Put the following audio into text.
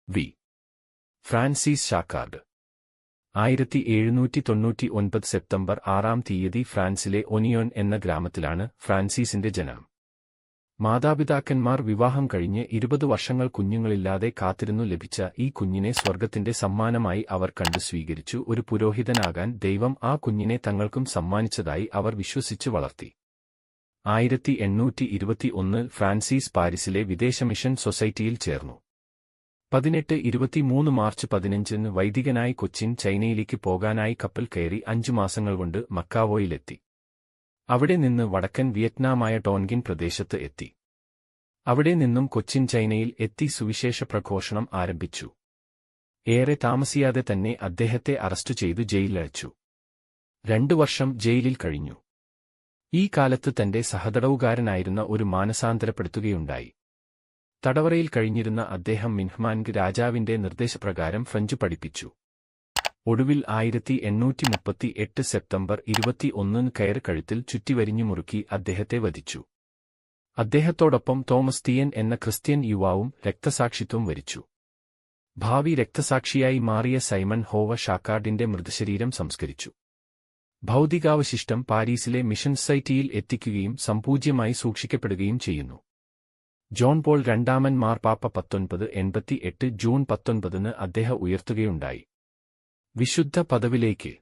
V. Francis ഷാക്കാർഡ് 1799 September 6 ഫ്രാൻസിലെ ഒനിയോൺ എന്ന ഗ്രാമത്തിലാണ് ഫ്രാൻസിസിന്റെ ജനനം. മാതാപിതാക്കന്മാർ വിവാഹം കഴിഞ്ഞ് 20 വർഷങ്ങൾ കുഞ്ഞുങ്ങളില്ലാതെ കാത്തിരുന്നു ലഭിച്ച ഈ കുഞ്ഞിനെ സ്വർഗത്തിന്റെ സമ്മാനമായി അവർ കണ്ടു സ്വീകരിച്ചു. ഒരു പുരോഹിതനാകാൻ ദൈവം ആ കുഞ്ഞിനെ തങ്ങൾക്കും സമ്മാനിച്ചതായി അവർ വിശ്വസിച്ചു വളർത്തി. 1821 ഫ്രാൻസിസ് പാരീസിലെ വിദേശ മിഷൻ സൊസൈറ്റിയിൽ ചേർന്നു. 1823 മാർച്ച് 15 വൈദികനായി കൊച്ചിൻ ചൈനയിലേക്ക് പോകാനായി കപ്പൽ കയറി 5 മാസങ്ങൾ കൊണ്ട് മക്കാവോയിലെത്തി. അവിടെ നിന്ന് വടക്കൻ വിയറ്റ്നാമായ ടോൻഗിൻ പ്രദേശത്ത് എത്തി. അവിടെ നിന്നും കൊച്ചിൻ ചൈനയിൽ എത്തി സുവിശേഷ പ്രഘോഷണം ആരംഭിച്ചു. ഏറെ താമസിയാതെ തന്നെ അദ്ദേഹത്തെ അറസ്റ്റ് ചെയ്തു ജയിലിലയച്ചു. 2 വർഷം ജയിലിൽ കഴിഞ്ഞു. ഈ കാലത്ത് തന്റെ സഹതടവുകാരനായിരുന്ന ഒരു മാനസാന്തരപ്പെടുത്തുകയുണ്ടായി. തടവറയിൽ കഴിഞ്ഞിരുന്ന അദ്ദേഹം മിൻഹ്മാൻഗ് രാജാവിന്റെ നിർദ്ദേശപ്രകാരം ഫ്രഞ്ച് പഠിപ്പിച്ചു. ഒടുവിൽ 1838 സെപ്റ്റംബർ 21 കയർ കഴുത്തിൽ ചുറ്റിവരിഞ്ഞു മുറുക്കി അദ്ദേഹത്തെ വധിച്ചു. അദ്ദേഹത്തോടൊപ്പം തോമസ് തിയൻ എന്ന ക്രിസ്ത്യൻ യുവാവും രക്തസാക്ഷിത്വം വരിച്ചു. ഭാവി രക്തസാക്ഷിയായി മാറിയ സൈമൺ ഹോവ ഷാക്കാർഡിന്റെ മൃതശരീരം സംസ്കരിച്ചു. ഭൗതികാവശിഷ്ടം പാരീസിലെ മിഷൻ സൊസൈറ്റിയിൽ എത്തിക്കുകയും സംപൂജ്യമായി സൂക്ഷിക്കപ്പെടുകയും ചെയ്യുന്നു. ജോൺ പോൾ രണ്ടാമൻ മാർപ്പാപ്പ 1988 ജൂൺ 19 അദ്ദേഹം ഉയർത്തുകയുണ്ടായി. വിശുദ്ധ പദവിയിലേക്ക്